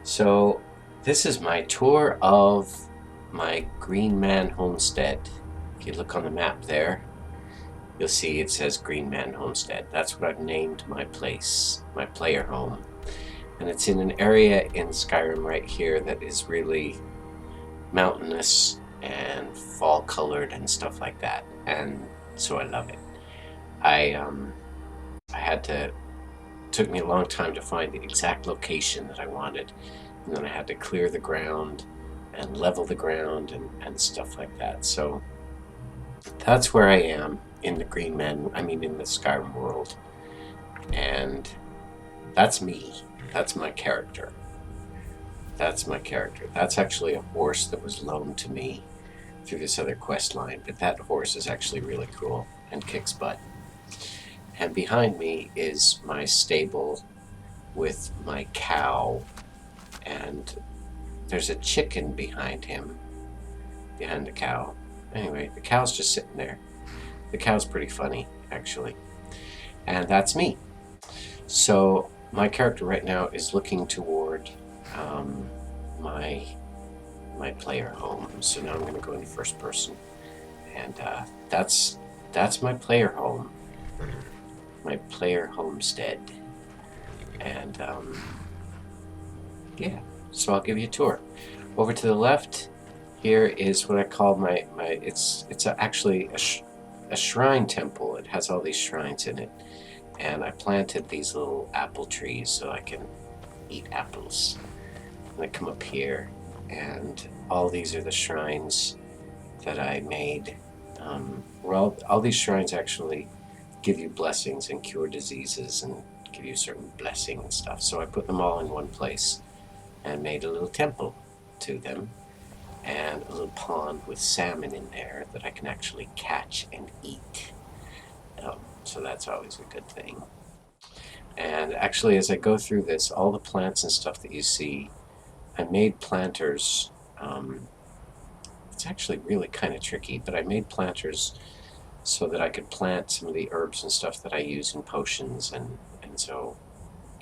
So this is my tour of my Green Man homestead. If you look on the map there, you'll see it says Green Man Homestead. That's what I've named my place, my player home. And it's in an area in Skyrim right here that is really mountainous and fall colored and stuff like that. And so I love it. I had to took me a long time to find the exact location that I wanted. And then I had to clear the ground and level the ground and stuff like that. So that's where I am in the in the Skyrim world. And that's me. That's my character. That's my character. That's actually a horse that was loaned to me through this other quest line, but that horse is actually really cool and kicks butt. And behind me is my stable with my cow, and there's a chicken behind the cow. Anyway, the cow's just sitting there. The cow's pretty funny, actually. And that's me. So my character right now is looking toward my player home. So now I'm going to go into first person, and that's my player home, my player homestead, and yeah. So I'll give you a tour. Over to the left, here is what I call my it's actually a shrine temple. It has all these shrines in it, and I planted these little apple trees so I can eat apples. And I come up here, and all these are the shrines that I made. All these shrines actually give you blessings and cure diseases and give you certain blessing and stuff. So I put them all in one place and made a little temple to them, and a little pond with salmon in there that I can actually catch and eat. So that's always a good thing. And actually, as I go through this, all the plants and stuff that you see, I made planters. It's actually really kind of tricky, but I made planters so that I could plant some of the herbs and stuff that I use in potions, and so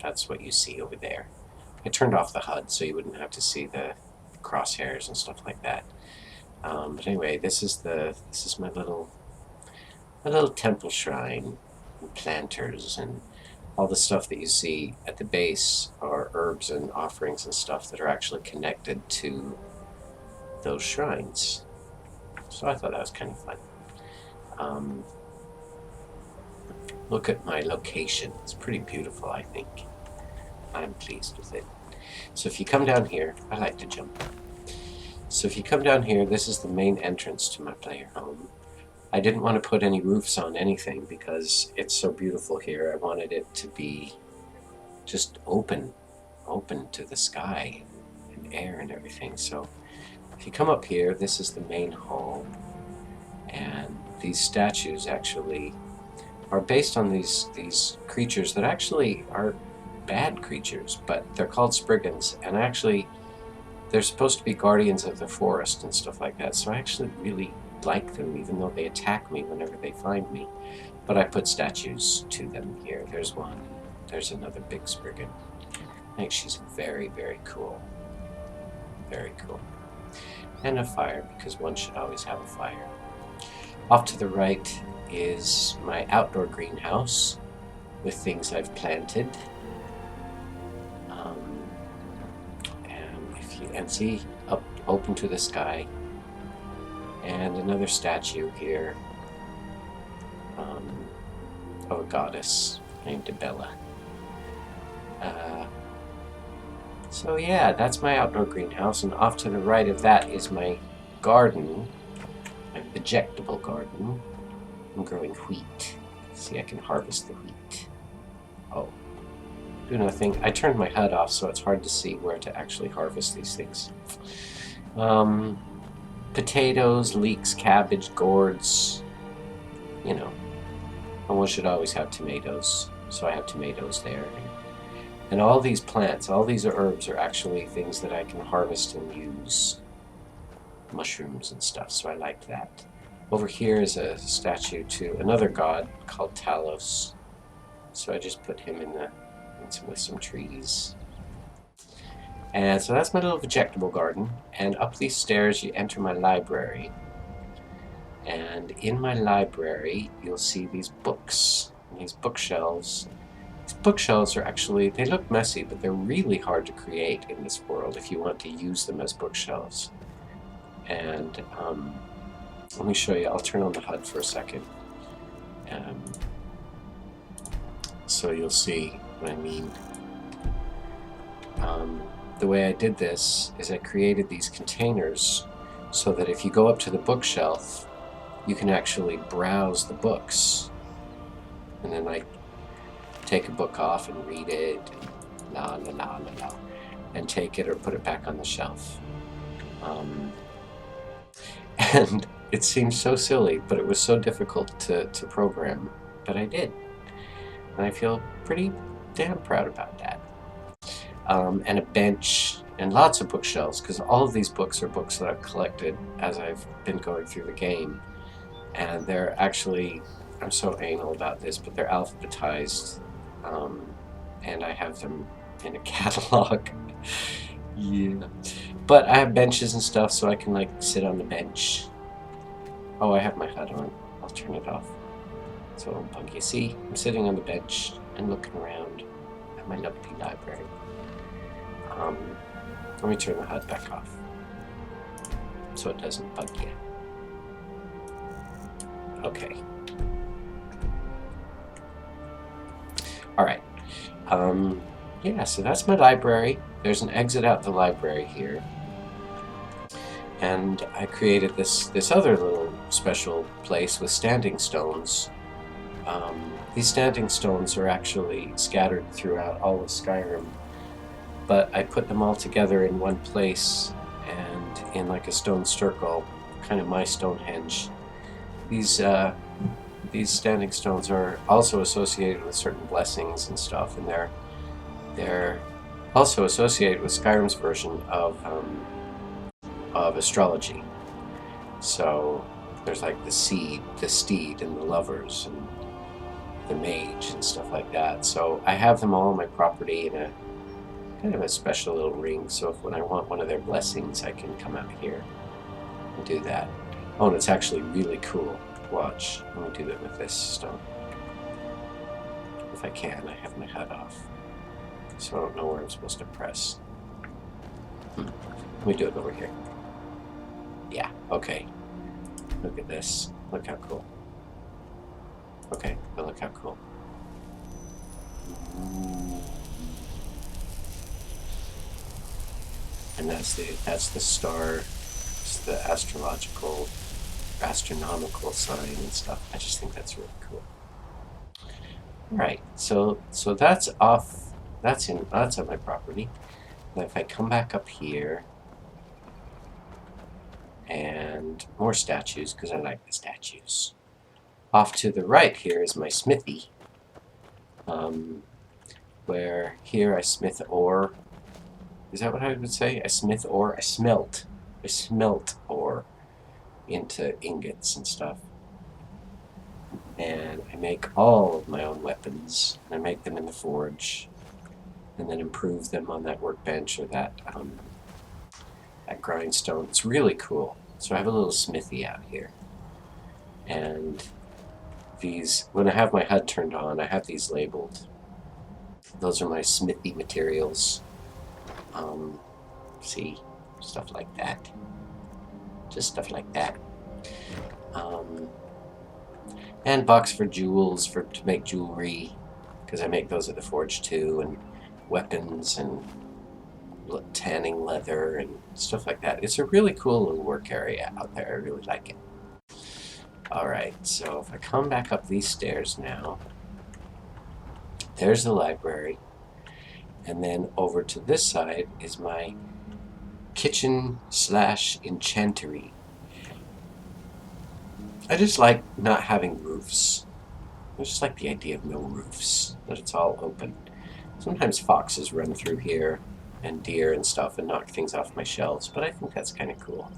that's what you see over there. I turned off the HUD so you wouldn't have to see the crosshairs and stuff like that. But anyway, this is my little temple shrine and planters, and all the stuff that you see at the base are herbs and offerings and stuff that are actually connected to those shrines. So I thought that was kind of fun. Look at my location. It's pretty beautiful, I think. I'm pleased with it. So if you come down here, I like to jump. So if you come down here, this is the main entrance to my player home. I didn't want to put any roofs on anything because it's so beautiful here. I wanted it to be just open to the sky and air and everything. So if you come up here, this is the main hall, and these statues actually are based on these creatures that actually are bad creatures, but they're called Spriggans, and actually they're supposed to be guardians of the forest and stuff like that. So I actually really like them, even though they attack me whenever they find me. But I put statues to them here. There's one. There's another big Spriggan. I think she's very, very cool. Very cool. And a fire, because one should always have a fire. Off to the right is my outdoor greenhouse with things I've planted. And see, up open to the sky, and another statue here of a goddess named Bella. So yeah, that's my outdoor greenhouse, and off to the right of that is my garden, my vegetable garden. I'm growing wheat. See, I can harvest the wheat. Oh. Do nothing. I turned my HUD off, so it's hard to see where to actually harvest these things. Potatoes, leeks, cabbage, gourds. You know, one should always have tomatoes, so I have tomatoes there. And all these plants, all these herbs are actually things that I can harvest and use. Mushrooms and stuff, so I like that. Over here is a statue to another god called Talos. So I just put him in with some trees. And so that's my little vegetable garden. And up these stairs, you enter my library. And in my library, you'll see these books, these bookshelves. These bookshelves are actually, they look messy, but they're really hard to create in this world if you want to use them as bookshelves. And let me show you. I'll turn on the HUD for a second. So you'll see what I mean. The way I did this is I created these containers so that if you go up to the bookshelf, you can actually browse the books. And then I take a book off and read it, and take it or put it back on the shelf. And it seems so silly, but it was so difficult to program, but I did. And I feel pretty damn proud about that. And a bench and lots of bookshelves, because all of these books are books that I've collected as I've been going through the game. And they're actually, I'm so anal about this, but they're alphabetized. And I have them in a catalog. Yeah. But I have benches and stuff, so I can like sit on the bench. Oh, I have my HUD on. I'll turn it off. So it won't bug you. See, I'm sitting on the bench and looking around at my lovely library. Let me turn the HUD back off so it doesn't bug you. Okay. Alright. Yeah, so that's my library. There's an exit out the library here. And I created this other little special place with standing stones. These standing stones are actually scattered throughout all of Skyrim, but I put them all together in one place and in like a stone circle, kind of my Stonehenge. These standing stones are also associated with certain blessings and stuff, and they're also associated with Skyrim's version of astrology. So there's like the steed, and the lovers, and the mage, and stuff like that. So I have them all on my property in a kind of a special little ring. So if when I want one of their blessings, I can come out here and do that. Oh, and it's actually really cool. Watch. Let me do that with this stone. If I can, I have my HUD off, so I don't know where I'm supposed to press. Let me do it over here. Yeah, okay. Look at this. Look how cool. Okay, but look how cool. And that's the star. It's the astronomical sign and stuff. I just think that's really cool. Alright, so that's off. That's on my property. And if I come back up here, and more statues, because I like the statues. Off to the right here is my smithy, where here I smith ore. Is that what I would say? I smith ore? I smelt ore into ingots and stuff. And I make all of my own weapons. I make them in the forge, and then improve them on that workbench or that grindstone. It's really cool. So I have a little smithy out here. And these, when I have my HUD turned on, I have these labeled. Those are my smithy materials. See, stuff like that. Just stuff like that. And box for jewels, to make jewelry, because I make those at the forge too, and weapons and tanning leather and stuff like that. It's a really cool little work area out there. I really like it. Alright, so if I come back up these stairs now, there's the library, and then over to this side is my kitchen/enchantery. I just like not having roofs. I just like the idea of no roofs, that it's all open. Sometimes foxes run through here, and deer and stuff, and knock things off my shelves, but I think that's kind of cool.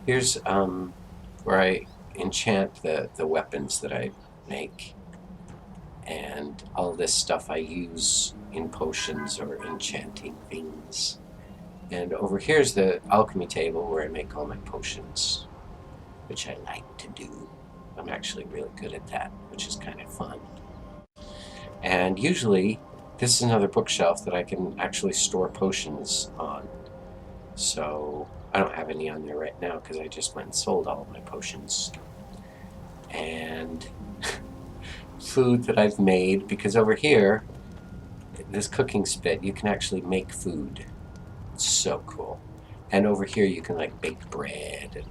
Here's where I enchant the weapons that I make. And all this stuff I use in potions or enchanting things. And over here's the alchemy table where I make all my potions, which I like to do. I'm actually really good at that, which is kind of fun. And usually, this is another bookshelf that I can actually store potions on. So I don't have any on there right now because I just went and sold all of my potions. And food that I've made, because over here, this cooking spit, you can actually make food. It's so cool. And over here, you can like bake bread and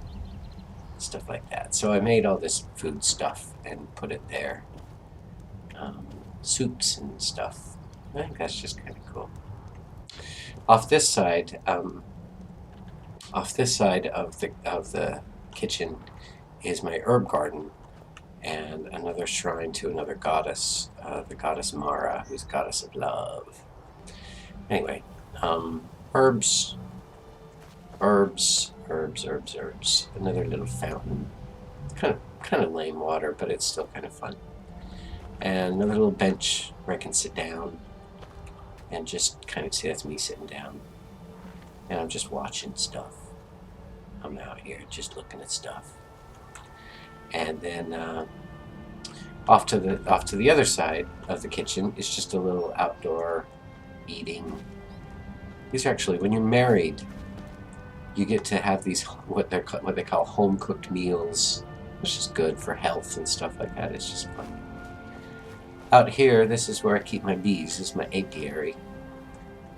stuff like that. So I made all this food stuff and put it there. Soups and stuff. I think that's just kind of cool. Off this side of the kitchen is my herb garden and another shrine to another goddess, the goddess Mara, who's goddess of love. Anyway, herbs. Another little fountain. Kind of lame water, but it's still kind of fun. And another little bench where I can sit down and just kind of see that's me sitting down. And I'm just watching stuff. I'm out here just looking at stuff. And then off to the other side of the kitchen is just a little outdoor eating. These are actually, when you're married, you get to have these what they call home cooked meals, which is good for health and stuff like that. It's just fun. Out here, this is where I keep my bees. This is my apiary,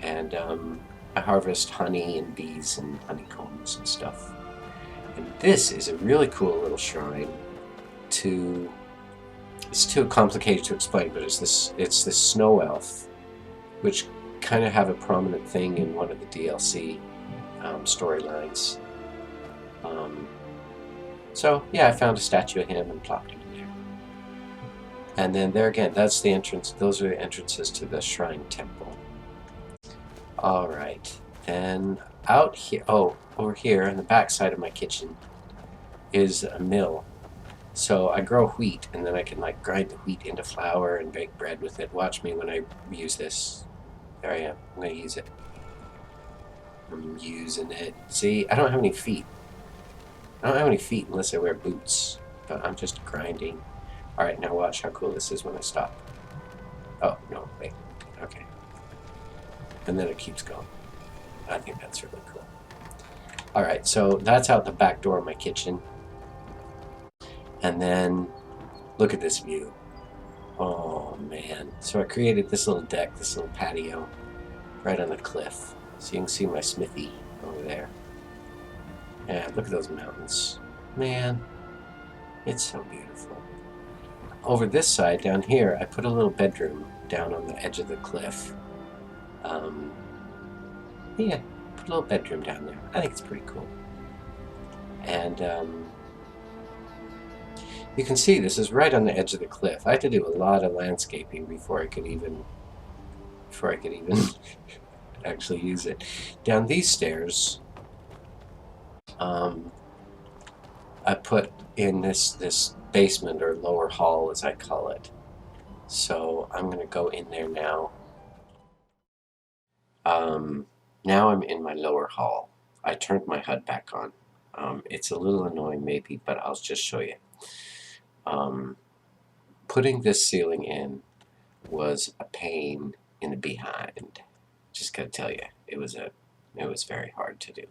and I harvest honey and bees and honeycombs and stuff. And this is a really cool little shrine. It's too complicated to explain, but it's this snow elf, which kind of have a prominent thing in one of the DLC storylines. So yeah, I found a statue of him and plopped it in there. And then there again, that's the entrance. Those are the entrances to the shrine temple. All right, then out here. Oh, over here on the back side of my kitchen is a mill. So I grow wheat, and then I can like grind the wheat into flour and bake bread with it. Watch me when I use this. There I am. I'm gonna use it. I'm using it. See, I don't have any feet. I don't have any feet unless I wear boots. But I'm just grinding. Alright, now watch how cool this is when I stop. Oh, no, wait. Okay. And then it keeps going. I think that's really cool. Alright, so that's out the back door of my kitchen. And then, look at this view. Oh, man. So I created this little deck, this little patio, right on the cliff. So you can see my smithy over there. And look at those mountains. Man, it's so beautiful. Over this side, down here, I put a little bedroom down on the edge of the cliff. Yeah, put a little bedroom down there. I think it's pretty cool. And you can see this is right on the edge of the cliff. I had to do a lot of landscaping before I could even actually use it. Down these stairs, I put in this basement, or lower hall as I call it. So I'm gonna go in there now. Now I'm in my lower hall. I turned my HUD back on. It's a little annoying maybe, but I'll just show you. Putting this ceiling in was a pain in the behind. Just gotta tell you, it was very hard to do.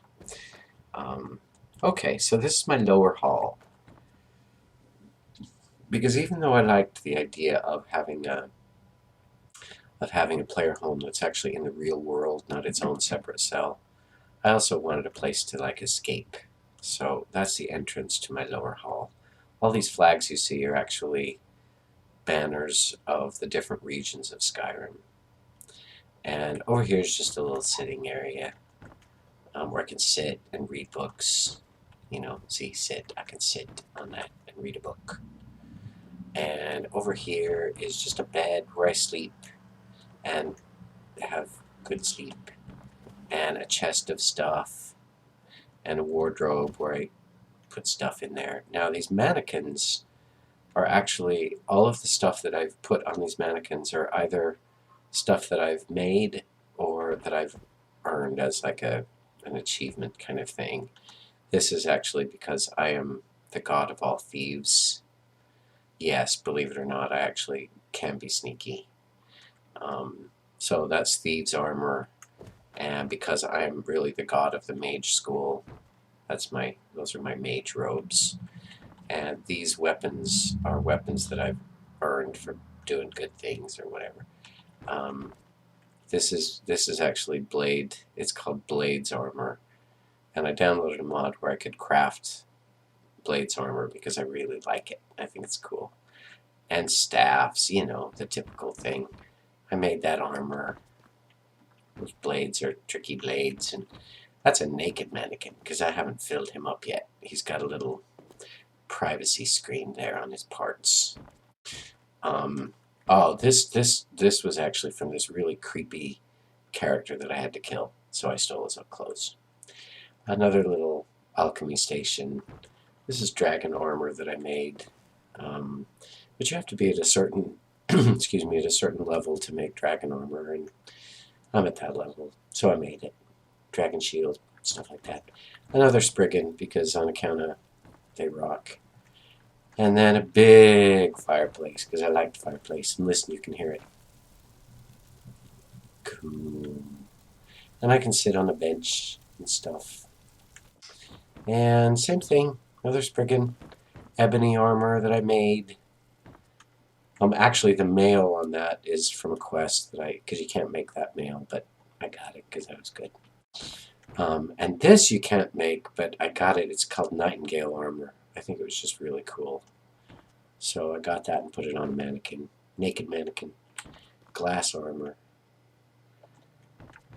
Okay, so this is my lower hall. Because even though I liked the idea of having a player home that's actually in the real world, not its own separate cell, I also wanted a place to like escape. So that's the entrance to my lower hall. All these flags you see are actually banners of the different regions of Skyrim. And over here is just a little sitting area where I can sit and read books. You know, see, sit. I can sit on that and read a book. And over here is just a bed where I sleep and have good sleep, and a chest of stuff, and a wardrobe where I put stuff in there. Now these mannequins are actually all of the stuff that I've put on these mannequins are either stuff that I've made or that I've earned as like an achievement kind of thing. This is actually because I am the god of all thieves. Yes, believe it or not, I actually can be sneaky. So that's thieves' armor, and because I am really the god of the mage school, those are my mage robes. And these weapons are weapons that I've earned for doing good things or whatever. This is actually Blade. It's called Blade's armor, and I downloaded a mod where I could craft Blade's armor because I really like it. I think it's cool. And staffs, the typical thing. I made that armor. Those blades are tricky blades, and that's a naked mannequin because I haven't filled him up yet. He's got a little privacy screen there on his parts. Oh, this was actually from this really creepy character that I had to kill, so I stole his clothes. Another little alchemy station. This is dragon armor that I made, but you have to be at a certain excuse me, at a certain level to make dragon armor, and I'm at that level, so I made it. Dragon shield, stuff like that. Another Spriggan, because on account of they rock. And then a big fireplace, because I like the fireplace. And listen, you can hear it. Cool. And I can sit on a bench and stuff. And same thing, another Spriggan. Ebony armor that I made. Actually, the mail on that is from a quest that because you can't make that mail, but I got it because that was good. And this you can't make, but I got it. It's called Nightingale armor. I think it was just really cool. So I got that and put it on a mannequin. Naked mannequin. Glass armor.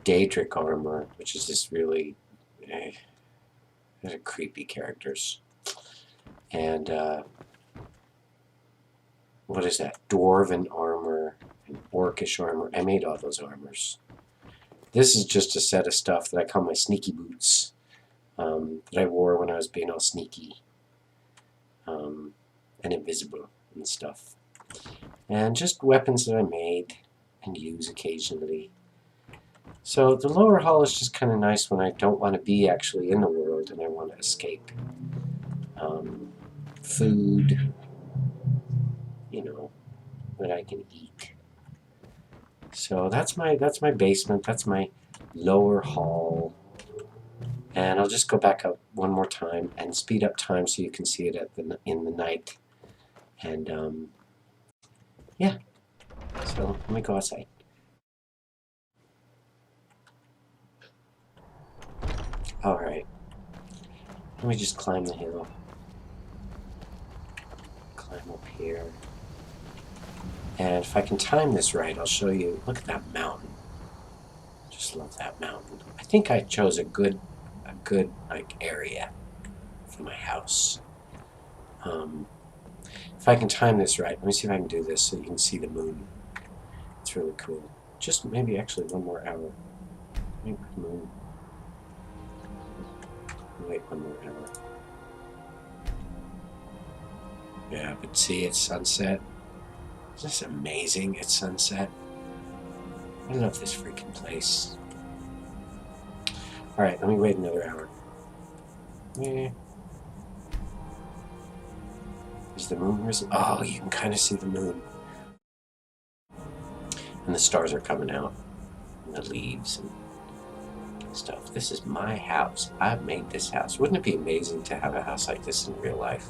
Daedric armor, which is this really creepy characters. And what is that? Dwarven armor and orcish armor. I made all those armors. This is just a set of stuff that I call my sneaky boots that I wore when I was being all sneaky and invisible and stuff. And just weapons that I made and use occasionally. So the lower hall is just kind of nice when I don't want to be actually in the world and I want to escape. Food, that I can eat. So that's my basement. That's my lower hall. And I'll just go back up one more time and speed up time so you can see it in the night. And yeah. So let me go outside. All right. Let me just climb the hill. Climb up here. And if I can time this right, I'll show you. Look at that mountain. Just love that mountain. I think I chose a good area for my house. If I can time this right, let me see if I can do this so you can see the moon. It's really cool. Just maybe actually one more hour. Maybe the moon. Wait one more hour. Yeah, but see, it's sunset. Isn't this amazing at sunset? I love this freaking place. Alright, let me wait another hour. Yeah. Is the moon risen? Oh, you can kind of see the moon. And the stars are coming out. And the leaves and stuff. This is my house. I've made this house. Wouldn't it be amazing to have a house like this in real life?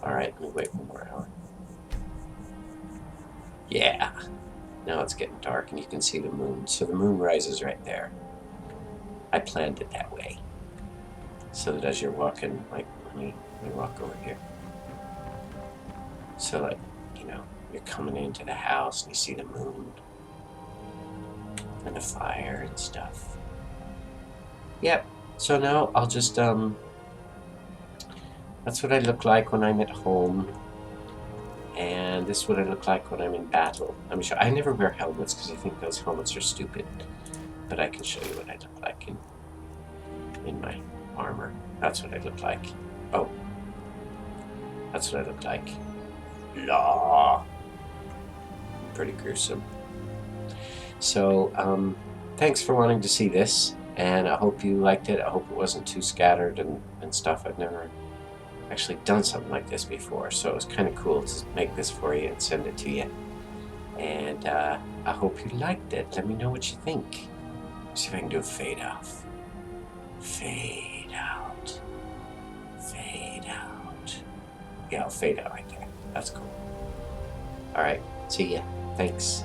Alright, let me wait one more hour. Yeah. Now it's getting dark and you can see the moon. So the moon rises right there. I planned it that way. So that as you're walking, like, let me walk over here. So like, you're coming into the house and you see the moon. And the fire and stuff. Yep. So now I'll just, that's what I look like when I'm at home. And this is what I look like when I'm in battle. I'm sure I never wear helmets because I think those helmets are stupid. But I can show you what I look like in my armor. That's what I look like. Oh. That's what I look like Blah. Pretty gruesome. So, thanks for wanting to see this, and I hope you liked it. I hope it wasn't too scattered and stuff. I've never actually done something like this before, so it was kind of cool to make this for you and send it to you. And I hope you liked it. Let me know what you think. See if I can do a fade off. Fade out. Fade out. Yeah, I'll fade out right there. That's cool. All right. See ya. Thanks.